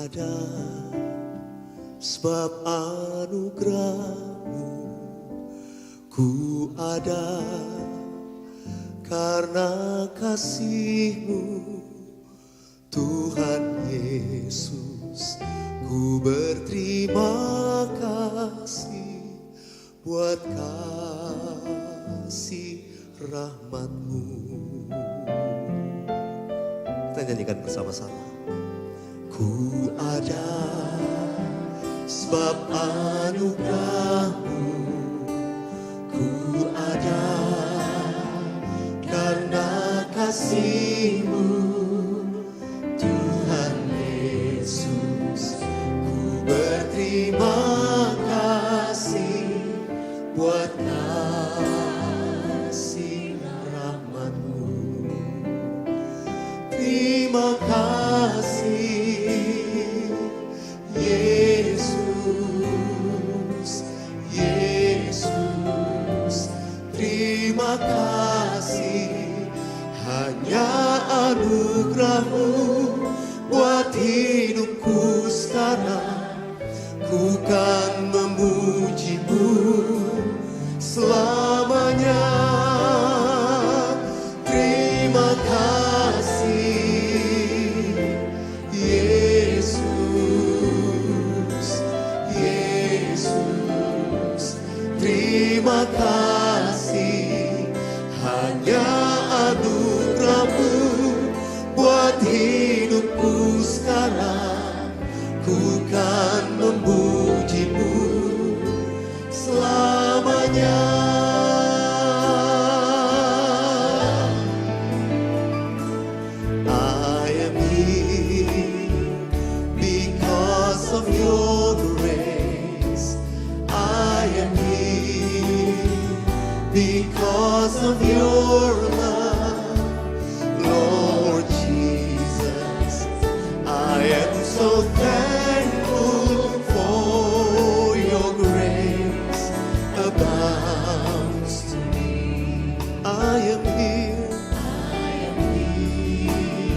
ada sebab anugerah-Mu, ku ada karena kasih-Mu, Tuhan Yesus. Ku berterima kasih buat kasih rahmat-Mu. Kita nyanyikan bersama-sama. Ku ada sebab anugerah-Mu, ku ada karena kasih-Mu, Tuhan Yesus. Ku berterima kasih buat kasih rahmat-Mu. Terima kasih Yesus, Yesus. Terima kasih, hanya anugerah-Mu buat hidupku sekarang. Ku kan memuji-Mu selamanya. Terima kasih Yesus, Yesus. Terima kasih, hanya anugerah-Mu buat hidupku sekarang. Ku kan memuji-Mu selamanya. I am here because of your grace. I am here because of your love, Lord Jesus. I am so thankful for your grace abounds to me. I am here,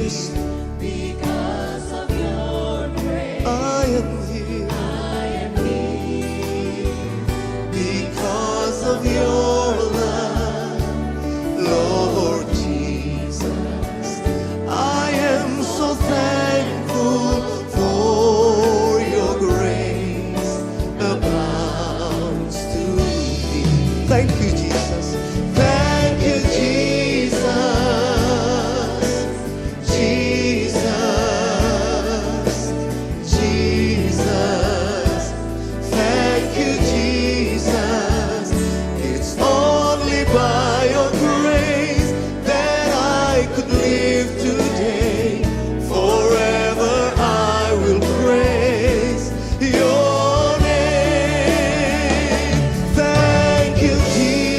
yes, Because of your grace, I am here because of your love, Lord Jesus. I am so thankful for your grace abounds to me. Thank you, Jesus. Thank you, Jesus. Jesus, Jesus. Thank you, Jesus. It's only by your grace that I could live today. Forever I will praise your name. Thank you, Jesus.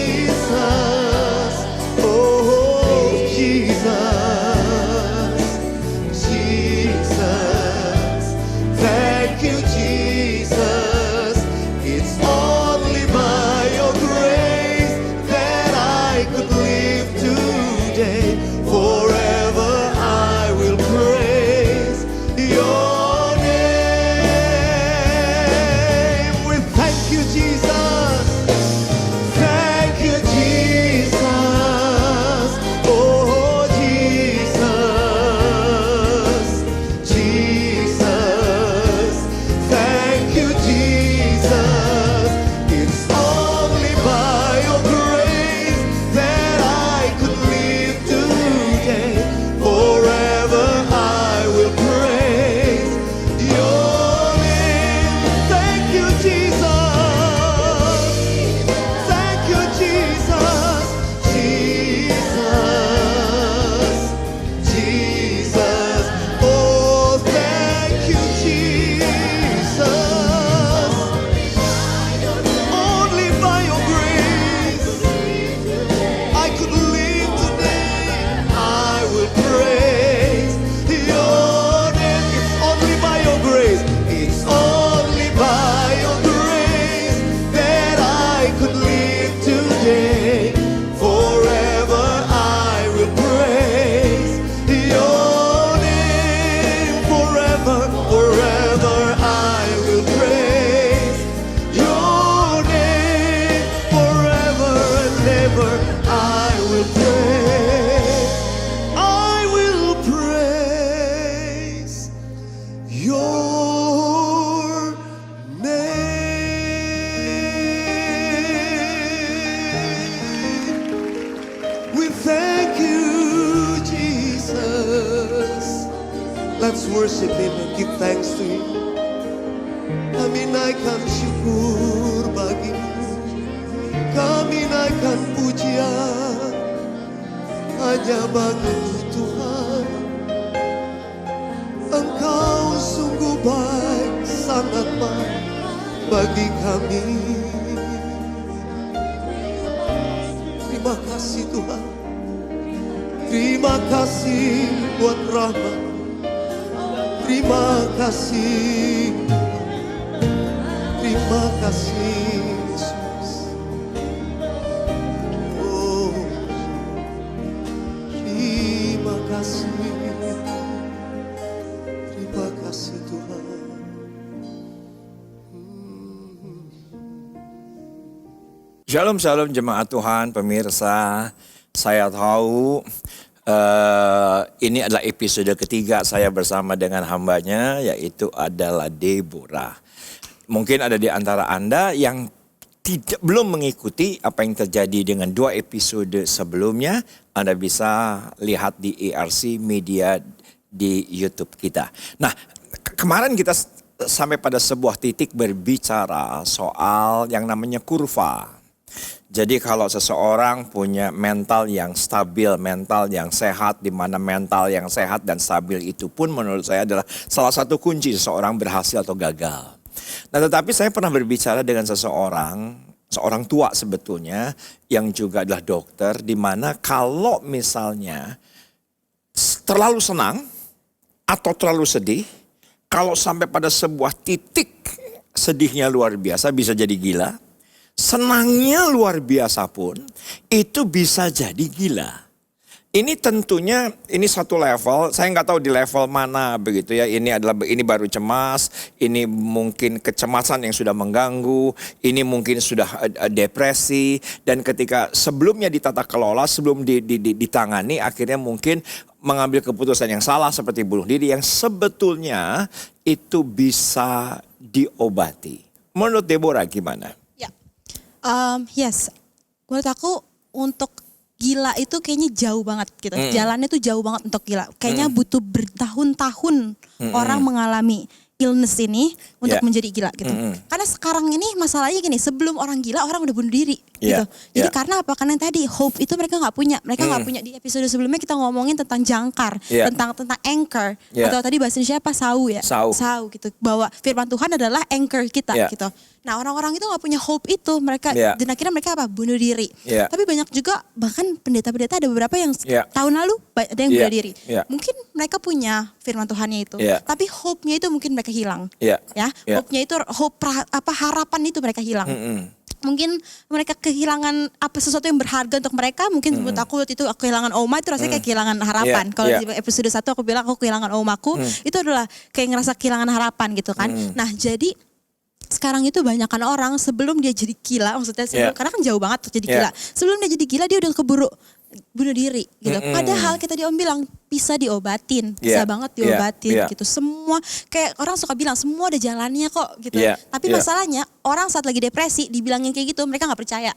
will praise, I will praise your name. We thank you, Jesus. Let's worship Him and give thanks to Him. Kami naikkan syukur bagi-Mu, kami naikkan pujian hanya bagi-Mu Tuhan. Engkau sungguh baik, sangat baik bagi kami. Terima kasih Tuhan. Terima kasih buat rahmat. Terima kasih. Terima kasih Yesus. Oh, terima kasih. Terima kasih Tuhan. Shalom, shalom jemaat Tuhan, pemirsa. Saya tahu ini adalah episode ketiga saya bersama dengan hambanya, yaitu adalah Deborah. Mungkin ada di antara Anda yang belum mengikuti apa yang terjadi dengan 2 episode sebelumnya. Anda bisa lihat di ERC Media di YouTube kita. Nah, kemarin kita sampai pada sebuah titik berbicara soal yang namanya kurva. Jadi kalau seseorang punya mental yang stabil, mental yang sehat, di mana mental yang sehat dan stabil itu pun menurut saya adalah salah satu kunci seseorang berhasil atau gagal. Nah, tetapi saya pernah berbicara dengan seorang tua sebetulnya yang juga adalah dokter, di mana kalau misalnya terlalu senang atau terlalu sedih, kalau sampai pada sebuah titik sedihnya luar biasa bisa jadi gila, senangnya luar biasa pun itu bisa jadi gila. Ini tentunya ini satu level, saya nggak tahu di level mana begitu ya. Ini baru cemas, ini mungkin kecemasan yang sudah mengganggu, ini mungkin sudah depresi, dan ketika sebelumnya ditata kelola, sebelum ditangani, akhirnya mungkin mengambil keputusan yang salah seperti bunuh diri yang sebetulnya itu bisa diobati. Menurut Deborah gimana? Ya, yes, menurut aku untuk gila itu kayaknya jauh banget gitu. Jalannya tuh jauh banget untuk gila. Kayaknya butuh bertahun-tahun orang mengalami illness ini untuk menjadi gila gitu. Karena sekarang ini masalahnya gini, sebelum orang gila orang udah bunuh diri gitu. Jadi karena apa? Karena tadi hope itu mereka nggak punya. Mereka nggak punya. Di episode sebelumnya kita ngomongin tentang jangkar, tentang anchor, atau tadi bahasa Indonesia apa? Sau ya. Sau gitu. Bahwa firman Tuhan adalah anchor kita gitu. Nah, orang-orang itu nggak punya hope itu, mereka dan akhirnya mereka apa? Bunuh diri. Tapi banyak juga bahkan pendeta-pendeta ada beberapa yang tahun lalu ada yang bunuh diri. Mungkin mereka punya firman Tuhannya itu, tapi hope-nya itu mungkin mereka hilang. Hope-nya itu harapan itu mereka hilang. Mungkin mereka kehilangan sesuatu yang berharga untuk mereka. Mungkin menurut aku itu aku kehilangan oma itu rasanya kayak kehilangan harapan. Kalau di episode 1 aku bilang aku kehilangan omaku, itu adalah kayak ngerasa kehilangan harapan gitu kan. Nah, jadi sekarang itu banyakan orang sebelum dia jadi gila, maksudnya karena kan jauh banget tuh jadi gila. Sebelum dia jadi gila dia udah keburu bunuh diri gitu. Padahal kita Om bilang bisa diobatin, bisa banget diobatin gitu. Semua kayak orang suka bilang semua ada jalannya kok gitu. Tapi masalahnya orang saat lagi depresi dibilangin kayak gitu mereka nggak percaya.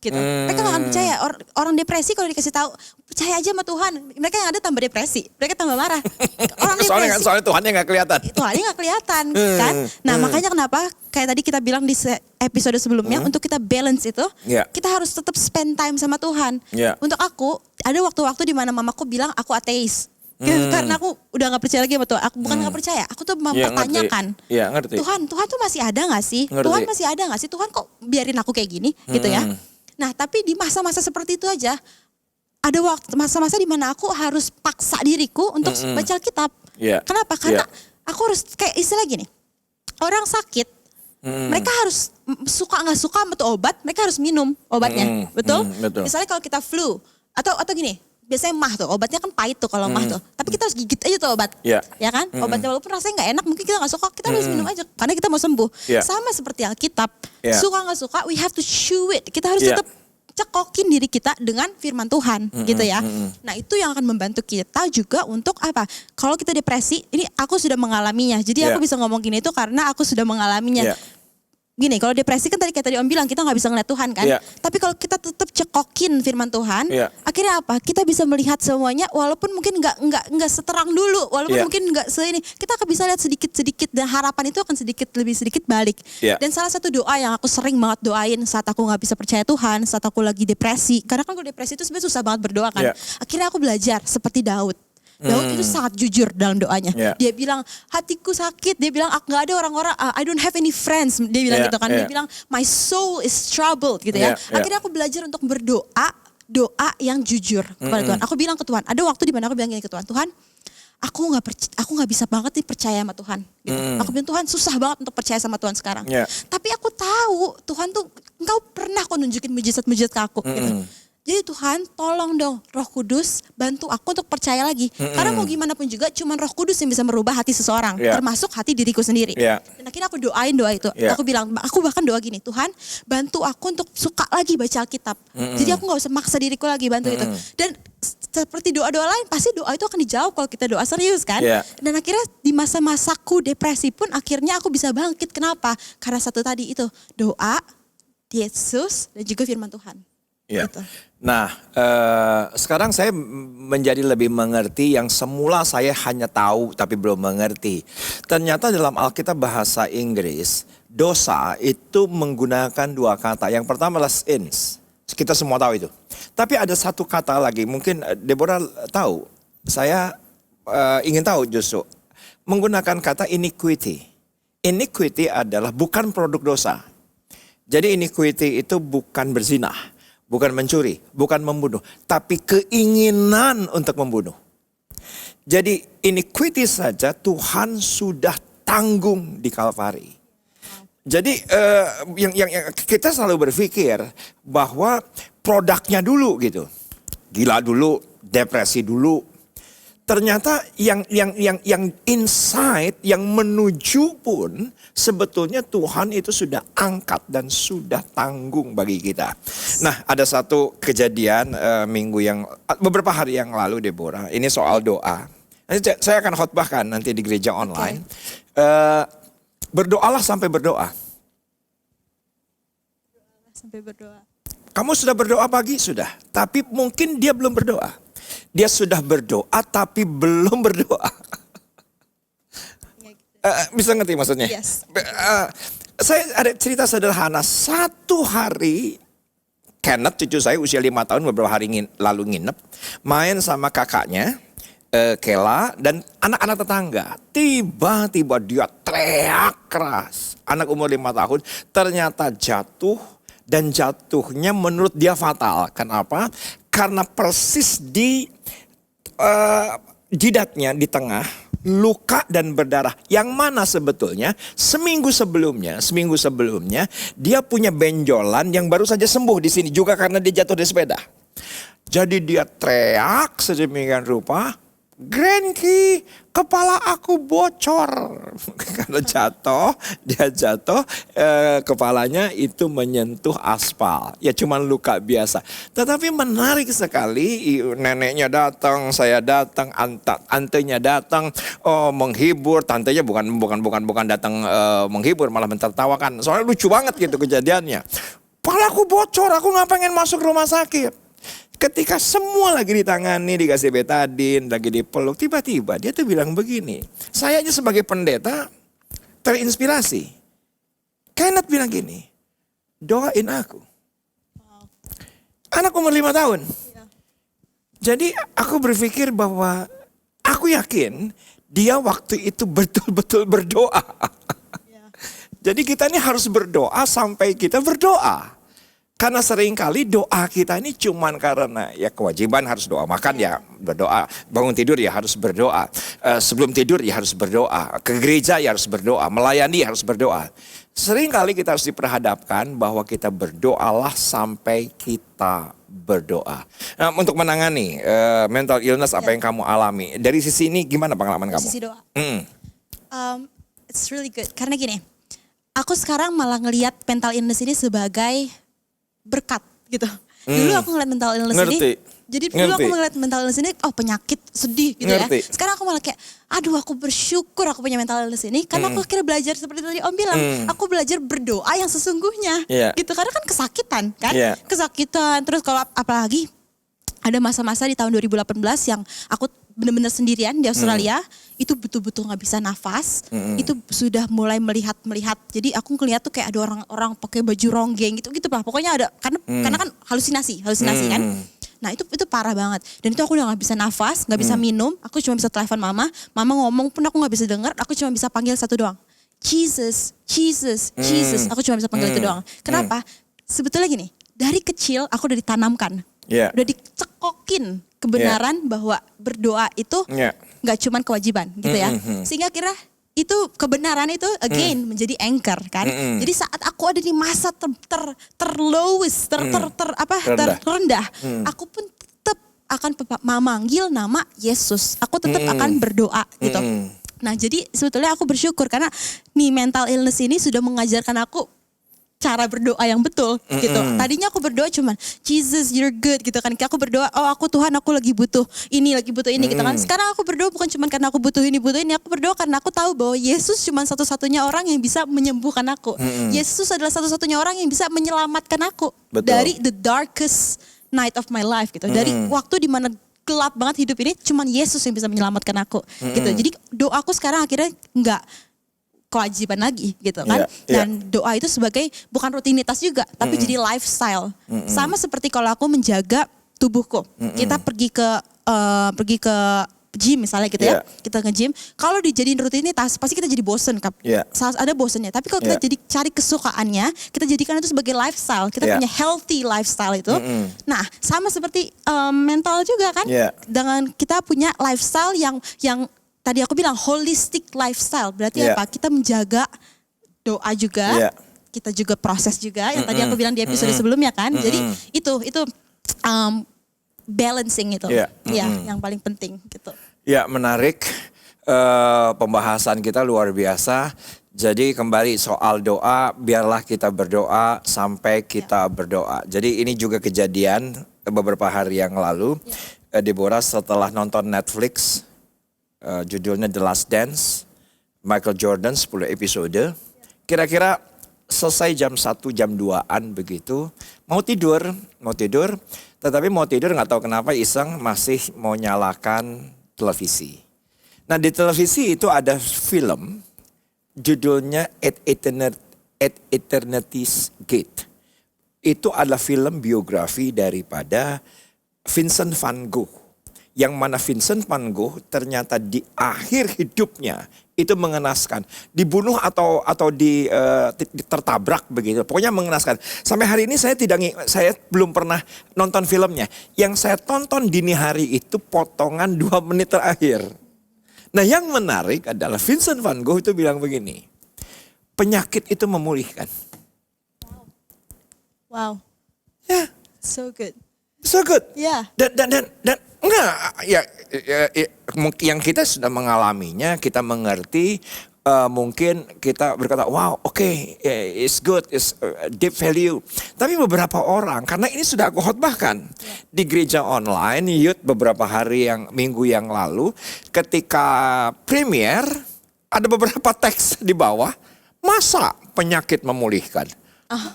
Gitu. Mereka gak akan percaya. Orang depresi kalau dikasih tahu percaya aja sama Tuhan, mereka yang ada tambah depresi, mereka tambah marah. Orang depresi. Soalnya Tuhannya nggak kelihatan. Tuhannya nggak kelihatan, kan? Nah makanya kenapa? Kayak tadi kita bilang di episode sebelumnya, untuk kita balance itu, kita harus tetap spend time sama Tuhan. Untuk aku ada waktu-waktu di mana mamaku bilang aku ateis. Karena aku udah gak percaya lagi sama Tuhan. Aku bukan gak percaya, aku tuh mempertanyakan. Ngerti. Tuhan tuh masih ada gak sih? Tuhan masih ada gak sih? Tuhan kok biarin aku kayak gini gitu ya. Nah tapi di masa-masa seperti itu aja, ada masa-masa di mana aku harus paksa diriku untuk baca Alkitab. Kenapa? Karena aku harus kayak istilah gini, orang sakit, mereka harus suka nggak suka sama tuh obat, mereka harus minum obatnya, betul? Misalnya kalau kita flu atau gini, biasanya mah tuh obatnya kan pahit tuh kalau mah tuh, tapi kita harus gigit aja tuh obat, ya kan? Obatnya walaupun rasanya nggak enak, mungkin kita nggak suka, kita harus minum aja karena kita mau sembuh. Sama seperti Alkitab, suka nggak suka, we have to chew it, kita harus tetap cekokin diri kita dengan firman Tuhan gitu ya. Nah itu yang akan membantu kita juga untuk apa? Kalau kita depresi, ini aku sudah mengalaminya. Jadi aku bisa ngomong gini itu karena aku sudah mengalaminya. Gini, kalau depresi kan kayak tadi Om bilang kita nggak bisa ngeliat Tuhan kan. Tapi kalau kita tetap cekokin firman Tuhan, akhirnya apa? Kita bisa melihat semuanya walaupun mungkin nggak seterang dulu, walaupun mungkin nggak seini. Kita akan bisa lihat sedikit-sedikit dan harapan itu akan lebih sedikit balik. Dan salah satu doa yang aku sering banget doain saat aku nggak bisa percaya Tuhan, saat aku lagi depresi. Karena kan kalau depresi itu sebenarnya susah banget berdoa kan. Akhirnya aku belajar seperti Daud. Daud itu sangat jujur dalam doanya. Dia bilang hatiku sakit. Dia bilang nggak ada orang-orang. I don't have any friends. Dia bilang gitu kan. Dia bilang my soul is troubled gitu ya. Akhirnya aku belajar untuk berdoa doa yang jujur kepada Tuhan. Aku bilang ke Tuhan. Ada waktu di mana aku bilang gini ke Tuhan. Tuhan, aku nggak bisa banget nih percaya sama Tuhan. Gitu. Aku bilang Tuhan susah banget untuk percaya sama Tuhan sekarang. Tapi aku tahu Tuhan tuh Engkau pernah kok nunjukin mujizat-mujizat ke aku. Gitu. Jadi Tuhan tolong dong Roh Kudus bantu aku untuk percaya lagi. Karena mau gimana pun juga cuman Roh Kudus yang bisa merubah hati seseorang. Termasuk hati diriku sendiri. Dan akhirnya aku doain doa itu. Aku bilang, aku bahkan doa gini. Tuhan bantu aku untuk suka lagi baca Alkitab. Jadi aku gak usah maksa diriku lagi bantu itu. Dan seperti doa-doa lain pasti doa itu akan dijawab kalau kita doa serius kan. Dan akhirnya di masa-masaku depresi pun akhirnya aku bisa bangkit. Kenapa? Karena satu tadi itu doa, Yesus dan juga firman Tuhan. Gitu. Nah, sekarang saya menjadi lebih mengerti yang semula saya hanya tahu tapi belum mengerti. Ternyata dalam Alkitab bahasa Inggris, dosa itu menggunakan dua kata. Yang pertama adalah sins. Kita semua tahu itu. Tapi ada satu kata lagi, mungkin Deborah tahu. Saya ingin tahu justru. Menggunakan kata iniquity. Iniquity adalah bukan produk dosa. Jadi iniquity itu bukan berzina. Bukan mencuri, bukan membunuh, tapi keinginan untuk membunuh. Jadi iniquity saja Tuhan sudah tanggung di Kalvari. Jadi yang kita selalu berpikir bahwa produknya dulu gitu, gila dulu, depresi dulu. Ternyata yang inside, yang menuju pun sebetulnya Tuhan itu sudah angkat dan sudah tanggung bagi kita. Nah, ada satu kejadian beberapa hari yang lalu Deborah, ini soal doa. Nanti saya akan khotbahkan nanti di gereja online. Berdoalah sampai berdoa. Sampai berdoa. Kamu sudah berdoa pagi? Sudah. Tapi mungkin dia belum berdoa. Dia sudah berdoa tapi belum berdoa. Bisa ngerti maksudnya? Yes. Saya ada cerita sederhana. Satu hari Kenneth, cucu saya usia 5 tahun beberapa hari lalu nginep. Main sama kakaknya, Kela dan anak-anak tetangga. Tiba-tiba dia teriak keras. Anak umur 5 tahun ternyata jatuh. Dan jatuhnya menurut dia fatal. Kenapa? Karena persis di jidatnya di tengah luka dan berdarah. Yang mana sebetulnya seminggu sebelumnya dia punya benjolan yang baru saja sembuh di sini juga karena dia jatuh dari sepeda. Jadi dia teriak sedemikian rupa, Grandki, kepala aku bocor. Karena dia jatuh, kepalanya itu menyentuh aspal. Ya cuman luka biasa. Tetapi menarik sekali, neneknya datang, saya datang, antenya datang, menghibur. Tantenya bukan datang menghibur, malah mentertawakan. Soalnya lucu banget gitu kejadiannya. Kepala aku bocor, aku nggak pengen masuk rumah sakit. Ketika semua lagi ditangani, dikasih betadin, lagi dipeluk, tiba-tiba dia tuh bilang begini. Saya aja sebagai pendeta terinspirasi. Kenneth bilang gini, doain aku. Anak umur 5 tahun. Jadi aku berpikir bahwa aku yakin dia waktu itu betul-betul berdoa. Jadi kita ini harus berdoa sampai kita berdoa. Karena seringkali doa kita ini cuman karena ya kewajiban harus doa. Makan ya berdoa, bangun tidur ya harus berdoa. Sebelum tidur ya harus berdoa, ke gereja ya harus berdoa, melayani ya harus berdoa. Seringkali kita harus diperhadapkan bahwa kita berdoalah sampai kita berdoa. Nah, untuk menangani mental illness apa yang kamu alami. Dari sisi ini gimana pengalaman kamu? Sisi doa. It's really good. Karena gini, aku sekarang malah ngelihat mental illness ini sebagai berkat gitu. Dulu aku ngeliat mental illness Ngerti. ini. Jadi dulu aku Ngerti. ngeliat mental illness ini, oh penyakit sedih gitu Ngerti. ya. Sekarang aku malah kayak, aduh aku bersyukur aku punya mental illness ini. Karena aku akhirnya belajar seperti tadi Om bilang. Aku belajar berdoa yang sesungguhnya. Iya. Gitu, karena kan kesakitan kan. Iya. Kesakitan, terus kalau apalagi ada masa-masa di tahun 2018 yang aku benar-benar sendirian di Australia. Itu betul-betul gak bisa nafas. Itu sudah mulai melihat. Jadi aku ngeliat tuh kayak ada orang-orang pakai baju ronggeng gitu lah. Pokoknya ada, karena kan halusinasi kan. Nah itu parah banget. Dan itu aku udah gak bisa nafas, gak bisa minum. Aku cuma bisa telepon mama. Mama ngomong pun aku gak bisa dengar. Aku cuma bisa panggil satu doang. Jesus. Aku cuma bisa panggil itu doang. Kenapa? Sebetulnya gini, dari kecil aku udah ditanamkan. Yeah. Udah dicekokin kebenaran bahwa berdoa itu Yeah. gak cuma kewajiban gitu ya. Sehingga kira itu kebenaran itu again menjadi anchor kan. Jadi saat aku ada di masa terendah, aku pun tetap akan memanggil nama Yesus. Aku tetap akan berdoa gitu. Nah, jadi sebetulnya aku bersyukur karena nih mental illness ini sudah mengajarkan aku cara berdoa yang betul gitu. Tadinya aku berdoa cuman Jesus you're good gitu kan. Aku berdoa, oh aku Tuhan aku lagi butuh ini gitu kan. Sekarang aku berdoa bukan cuman karena aku butuh ini. Aku berdoa karena aku tahu bahwa Yesus cuma satu-satunya orang yang bisa menyembuhkan aku. Yesus adalah satu-satunya orang yang bisa menyelamatkan aku. Betul. Dari the darkest night of my life gitu. Dari waktu dimana gelap banget hidup ini, cuman Yesus yang bisa menyelamatkan aku gitu. Jadi doaku sekarang akhirnya enggak kewajiban lagi gitu kan. Dan doa itu sebagai bukan rutinitas juga, tapi jadi lifestyle. Sama seperti kalau aku menjaga tubuhku. Kita pergi ke gym misalnya gitu ya. Kita nge-gym. Kalau dijadiin rutinitas pasti kita jadi bosen kan. Ada bosennya. Tapi kalau kita jadi cari kesukaannya, kita jadikan itu sebagai lifestyle. Kita punya healthy lifestyle itu. Nah, sama seperti mental juga kan. Dengan kita punya lifestyle yang tadi aku bilang holistic lifestyle. Berarti apa? Kita menjaga doa juga. Kita juga proses juga. Yang tadi aku bilang di episode sebelumnya kan. Jadi itu balancing itu. Yang paling penting gitu. Ya, menarik. Pembahasan kita luar biasa. Jadi kembali soal doa, biarlah kita berdoa sampai kita berdoa. Jadi ini juga kejadian beberapa hari yang lalu. Deborah setelah nonton Netflix, judulnya The Last Dance, Michael Jordan 10 episode. Kira-kira selesai jam 1, jam 2-an begitu. Mau tidur. Tetapi mau tidur gak tahu kenapa iseng masih mau nyalakan televisi. Nah di televisi itu ada film, judulnya At Eternity's Gate. Itu adalah film biografi daripada Vincent van Gogh. Yang mana Vincent van Gogh ternyata di akhir hidupnya itu mengenaskan, dibunuh atau tertabrak begitu. Pokoknya mengenaskan. Sampai hari ini saya belum pernah nonton filmnya. Yang saya tonton dini hari itu potongan 2 menit terakhir. Nah, yang menarik adalah Vincent van Gogh itu bilang begini, penyakit itu memulihkan. Wow. Ya, So good. so good. Ya. Dan enggak, yang kita sudah mengalaminya, kita mengerti, mungkin kita berkata, wow, oke, it's good, it's deep value. Tapi beberapa orang, karena ini sudah aku khotbahkan di gereja online, youth beberapa minggu yang lalu, ketika premier, ada beberapa teks di bawah, masa penyakit memulihkan?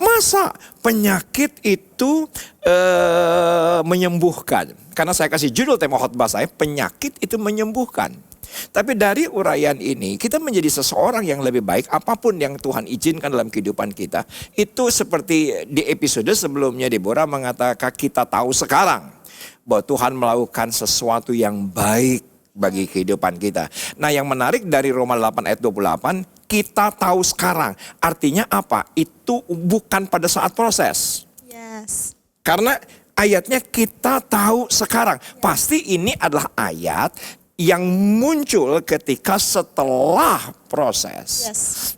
Masa penyakit itu menyembuhkan? Karena saya kasih judul tema khotbah saya, penyakit itu menyembuhkan. Tapi dari uraian ini, kita menjadi seseorang yang lebih baik, apapun yang Tuhan izinkan dalam kehidupan kita. Itu seperti di episode sebelumnya, Deborah mengatakan kita tahu sekarang bahwa Tuhan melakukan sesuatu yang baik bagi kehidupan kita. Nah, yang menarik dari Roma 8 ayat 28, kita tahu sekarang. Artinya apa? Itu bukan pada saat proses. Yes. Karena ayatnya kita tahu sekarang. Pasti ini adalah ayat yang muncul ketika setelah proses. Yes.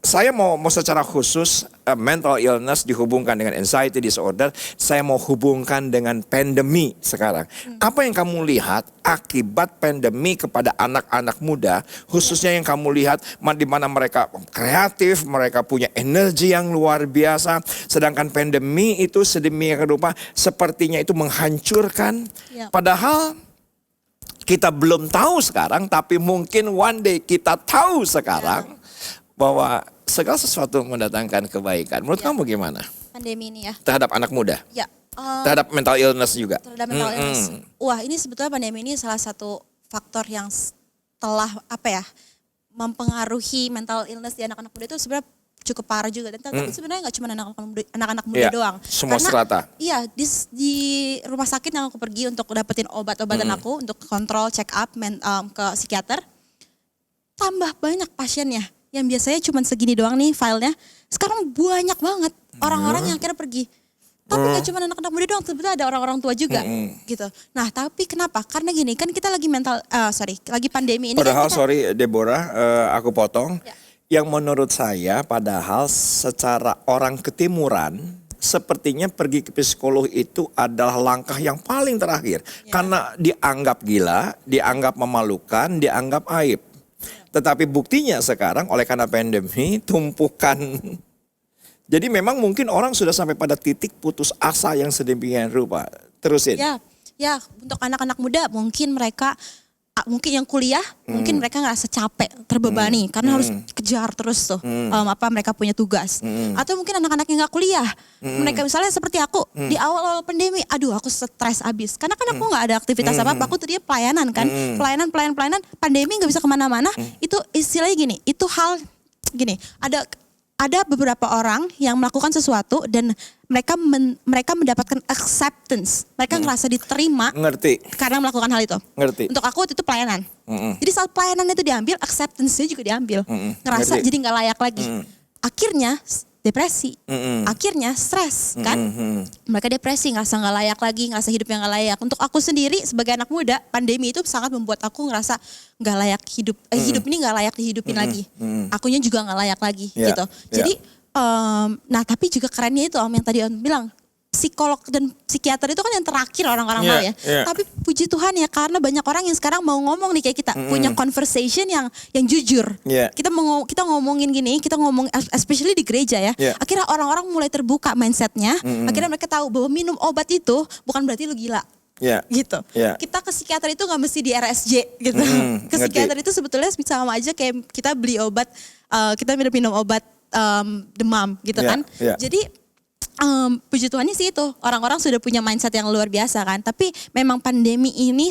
saya mau secara khusus mental illness dihubungkan dengan anxiety disorder. Saya mau hubungkan dengan pandemi sekarang. Apa yang kamu lihat akibat pandemi kepada anak-anak muda, khususnya yang kamu lihat di mana mereka kreatif, mereka punya energi yang luar biasa, sedangkan pandemi itu sedemikian rupa sepertinya itu menghancurkan. Ya. Padahal kita belum tahu sekarang, tapi mungkin one day kita tahu sekarang bahwa segala sesuatu mendatangkan kebaikan. Menurut kamu gimana? Pandemi ini ya. Terhadap anak muda? Ya. Terhadap mental illness juga? Terhadap mental illness. Wah, ini sebetulnya pandemi ini salah satu faktor yang telah mempengaruhi mental illness di anak-anak muda itu sebenarnya cukup parah juga. Dan tapi sebenarnya nggak cuma anak-anak muda doang. Semua Karena, strata. Iya, di rumah sakit yang aku pergi untuk dapetin obat-obatan aku untuk kontrol check up ke psikiater, tambah banyak pasiennya. Yang biasanya cuma segini doang nih filenya, sekarang banyak banget orang-orang yang akhirnya pergi. Tapi gak cuma anak-anak muda doang, sebetulnya ada orang-orang tua juga gitu. Nah tapi kenapa? Karena gini, kan kita lagi lagi pandemi ini. Padahal kan kita, sorry Deborah, aku potong. Ya. Yang menurut saya padahal secara orang ketimuran, sepertinya pergi ke psikolog itu adalah langkah yang paling terakhir. Karena dianggap gila, dianggap memalukan, dianggap aib. Tetapi buktinya sekarang oleh karena pandemi tumpukan. Jadi memang mungkin orang sudah sampai pada titik putus asa yang sedemikian rupa. Terusin. Ya untuk anak-anak muda mungkin mereka mungkin yang kuliah, mungkin mereka ngerasa capek, terbebani karena harus kejar terus tuh mereka punya tugas. Atau mungkin anak-anak yang nggak kuliah, mereka misalnya seperti aku di awal-awal pandemi, aduh aku stres abis karena kan aku nggak ada aktivitas apa-apa, aku tuh dia pelayanan kan, pelayanan, pandemi nggak bisa kemana-mana. Itu istilahnya gini, itu hal gini, ada beberapa orang yang melakukan sesuatu dan mereka mendapatkan acceptance. Mereka ngerasa diterima. Ngerti. Karena melakukan hal itu. Ngerti. Untuk aku itu pelayanan. Jadi saat pelayanan itu diambil, acceptance-nya juga diambil. Ngerasa Ngerti. jadi gak layak lagi. Akhirnya depresi. Akhirnya stres kan. Mereka depresi, ngerasa gak layak lagi, ngerasa hidupnya gak layak. Untuk aku sendiri sebagai anak muda, pandemi itu sangat membuat aku ngerasa gak layak hidup. Hidup ini gak layak dihidupin lagi. Akunya juga gak layak lagi gitu. Jadi nah tapi juga kerennya itu Om yang tadi Om bilang, psikolog dan psikiater itu kan yang terakhir orang-orang mau ya. Tapi puji Tuhan ya karena banyak orang yang sekarang mau ngomong nih kayak kita, punya conversation yang jujur. Kita ngomongin gini, kita ngomong especially di gereja ya. Akhirnya orang-orang mulai terbuka mindsetnya. Akhirnya mereka tahu bahwa minum obat itu bukan berarti lu gila. Gitu. Kita ke psikiater itu gak mesti di RSJ gitu. Ke psikiater itu sebetulnya sama aja kayak kita beli obat, kita minum obat demam gitu kan. Jadi puji Tuhannya sih itu orang-orang sudah punya mindset yang luar biasa kan. Tapi memang pandemi ini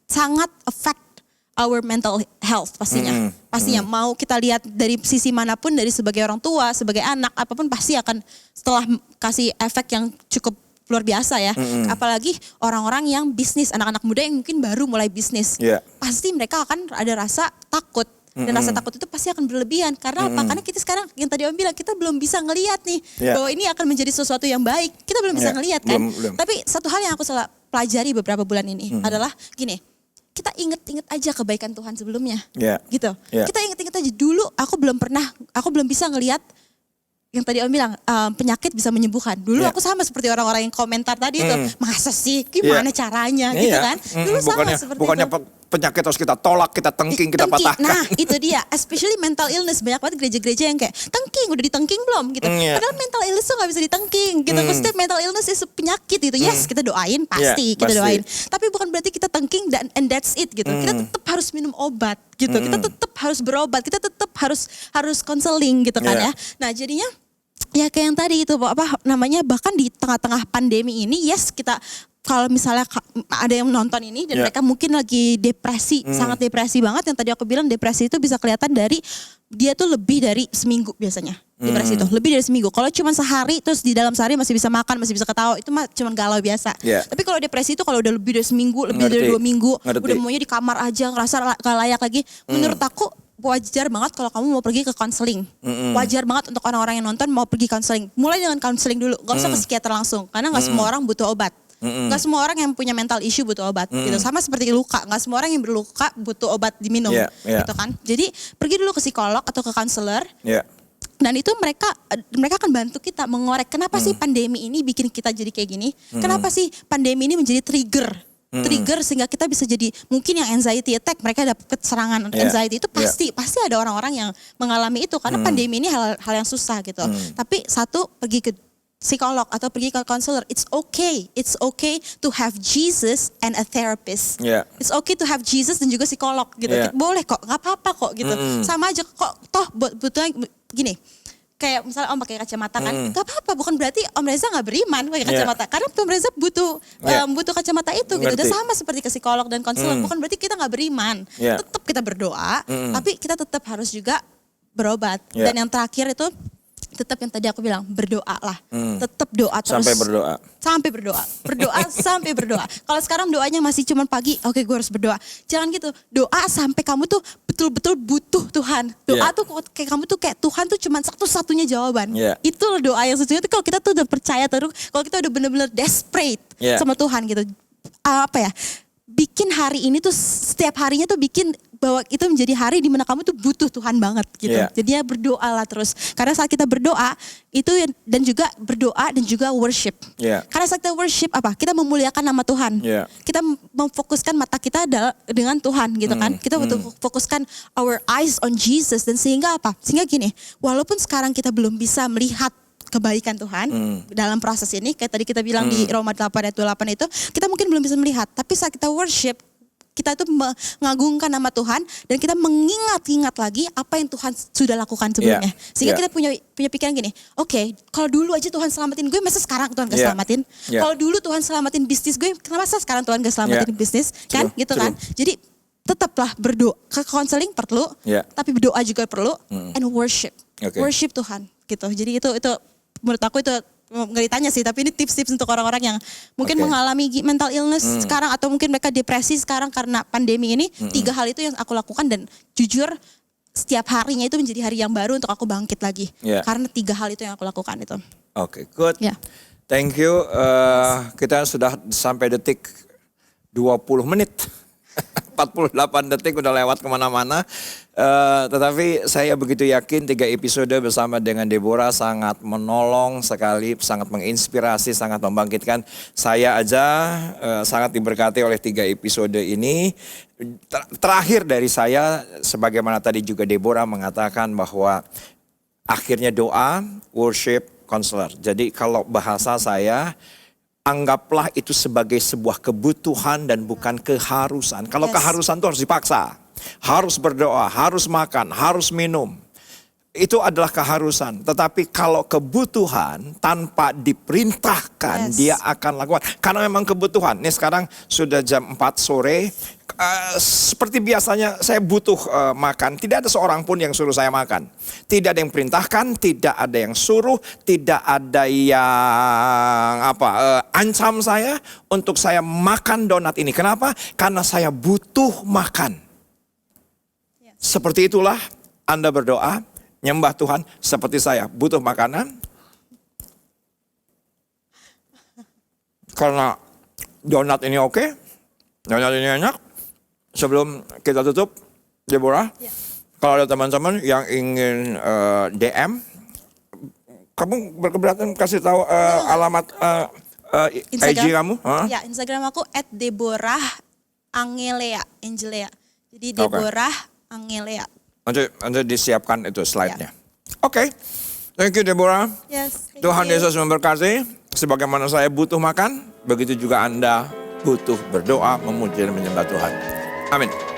sangat affect our mental health pastinya. Pastinya mau kita lihat dari sisi manapun, dari sebagai orang tua, sebagai anak, apapun pasti akan setelah kasih efek yang cukup luar biasa ya. Apalagi orang-orang yang bisnis, anak-anak muda yang mungkin baru mulai bisnis. Pasti mereka akan ada rasa takut. Dan rasa takut itu pasti akan berlebihan. Karena apa? Karena kita sekarang yang tadi Om bilang, kita belum bisa ngelihat nih bahwa ini akan menjadi sesuatu yang baik. Kita belum bisa ngelihat kan. Belum. Tapi satu hal yang aku pelajari beberapa bulan ini adalah gini. Kita inget-inget aja kebaikan Tuhan sebelumnya. Gitu. Kita inget-inget aja dulu aku belum bisa ngelihat yang tadi Om bilang penyakit bisa menyembuhkan. Dulu aku sama seperti orang-orang yang komentar tadi itu. Masa sih? Gimana caranya? Gitu kan. Dulu sama seperti bukannya itu. Penyakit harus kita tolak, kita tengking, kita patahkan. Nah itu dia, especially mental illness. Banyak banget gereja-gereja yang kayak tengking, udah ditengking belum gitu. Padahal mental illness tuh gak bisa ditengking gitu. Maksudnya mental illness itu penyakit gitu. Yes kita doain, pasti kita doain. Tapi bukan berarti kita tengking and that's it gitu. Kita tetap harus minum obat gitu. Kita tetap harus berobat, kita tetap harus konseling gitu kan ya. Nah jadinya ya kayak yang tadi itu bahkan di tengah-tengah pandemi ini kita kalau misalnya ada yang nonton ini dan mereka mungkin lagi depresi, sangat depresi banget. Yang tadi aku bilang depresi itu bisa kelihatan dari dia tuh lebih dari seminggu biasanya. Depresi itu lebih dari seminggu. Kalau cuma sehari terus di dalam sehari masih bisa makan, masih bisa ketawa, itu mah cuma galau biasa. Tapi kalau depresi itu kalau udah lebih dari seminggu, lebih dari 2 minggu, udah maunya di kamar aja, ngerasa gak layak lagi. Menurut aku wajar banget kalau kamu mau pergi ke konseling. Wajar banget untuk orang-orang yang nonton mau pergi konseling. Mulai dengan konseling dulu, gak usah ke psikiater langsung. Karena gak semua orang butuh obat. Gak semua orang yang punya mental issue butuh obat gitu. Sama seperti luka, gak semua orang yang berluka butuh obat diminum gitu kan. Jadi pergi dulu ke psikolog atau ke konselor. Dan itu mereka akan bantu kita mengorek kenapa sih pandemi ini bikin kita jadi kayak gini? Kenapa sih pandemi ini menjadi trigger sehingga kita bisa jadi mungkin yang anxiety attack, mereka dapat serangan anxiety itu pasti ada orang-orang yang mengalami itu karena pandemi ini hal yang susah gitu. Tapi satu, pergi ke psikolog atau pergi ke konselor, it's okay to have Jesus and a therapist. It's okay to have Jesus dan juga psikolog gitu. Boleh kok, nggak apa-apa kok gitu. Sama aja kok, toh butuhnya gini. Kayak misalnya Om pakai kacamata kan, nggak apa-apa, bukan berarti Om Reza nggak beriman pakai kacamata. Karena Om Reza butuh kacamata itu gitu. Dan sama seperti ke psikolog dan konselor, bukan berarti kita nggak beriman. Tetap kita berdoa, tapi kita tetap harus juga berobat. Dan yang terakhir itu tetap yang tadi aku bilang, berdoalah. Tetap doa terus. Sampai berdoa. Sampai berdoa. Kalau sekarang doanya masih cuma pagi, oke gue harus berdoa. Jangan gitu. Doa sampai kamu tuh betul-betul butuh Tuhan. Doa tuh kayak kamu tuh kayak Tuhan tuh cuma satu-satunya jawaban. Itu loh doa yang sesungguhnya tuh kalau kita tuh udah percaya terus, kalau kita udah bener-bener desperate sama Tuhan gitu. Bikin hari ini tuh setiap harinya tuh bikin bahwa itu menjadi hari di mana kamu tuh butuh Tuhan banget gitu. Jadinya berdoalah terus. Karena saat kita berdoa itu dan juga berdoa dan juga worship. Karena saat kita worship Kita memuliakan nama Tuhan. Kita memfokuskan mata kita dengan Tuhan gitu kan. Kita butuh fokuskan our eyes on Jesus dan sehingga Sehingga gini, walaupun sekarang kita belum bisa melihat kebaikan Tuhan dalam proses ini, kayak tadi kita bilang di Roma 8 ayat 28 itu, kita mungkin belum bisa melihat, tapi saat kita worship, kita itu mengagungkan nama Tuhan dan kita mengingat-ingat lagi apa yang Tuhan sudah lakukan sebelumnya. Sehingga kita punya pikiran gini, oke, kalau dulu aja Tuhan selamatin gue, masa sekarang Tuhan gak selamatin? Kalau dulu Tuhan selamatin bisnis gue, kenapa sekarang Tuhan gak selamatin bisnis? Kan gitu kan? Jadi tetaplah berdoa, ke konseling perlu, tapi berdoa juga perlu, and worship. Worship Tuhan gitu. Jadi itu menurut aku itu nggak ditanya sih, tapi ini tips-tips untuk orang-orang yang mungkin mengalami mental illness sekarang atau mungkin mereka depresi sekarang karena pandemi ini. 3 hal itu yang aku lakukan dan jujur setiap harinya itu menjadi hari yang baru untuk aku bangkit lagi. Karena 3 hal itu yang aku lakukan itu. Oke, good. Thank you. Kita sudah sampai detik 20 menit. 48 detik udah lewat kemana-mana. Tetapi saya begitu yakin 3 episode bersama dengan Deborah sangat menolong sekali, sangat menginspirasi, sangat membangkitkan. Saya aja sangat diberkati oleh 3 episode ini. Terakhir dari saya, sebagaimana tadi juga Deborah mengatakan bahwa akhirnya doa, worship, counselor. Jadi kalau bahasa saya, anggaplah itu sebagai sebuah kebutuhan dan bukan keharusan. Kalau keharusan itu harus dipaksa. Harus berdoa, harus makan, harus minum. Itu adalah keharusan. Tetapi kalau kebutuhan tanpa diperintahkan, dia akan lakukan. Karena memang kebutuhan. Ini sekarang sudah jam 4 sore. Seperti biasanya saya butuh makan. Tidak ada seorang pun yang suruh saya makan. Tidak ada yang perintahkan, tidak ada yang suruh, tidak ada yang ancam saya untuk saya makan donat ini. Kenapa? Karena saya butuh makan. Seperti itulah Anda berdoa, nyembah Tuhan seperti saya butuh makanan. Karena donat ini oke, donat ini enak. Sebelum kita tutup, Deborah, kalau ada teman-teman yang ingin DM, kamu berkeberatan kasih tahu alamat IG kamu? Ya, Instagram aku @deborah_angelea. Jadi Deborah Angelea. Nanti disiapkan itu slide-nya. Oke. Thank you Deborah. Tuhan Yesus memberkati. Sebagaimana saya butuh makan, begitu juga Anda butuh berdoa, memuji dan menyembah Tuhan. Amin.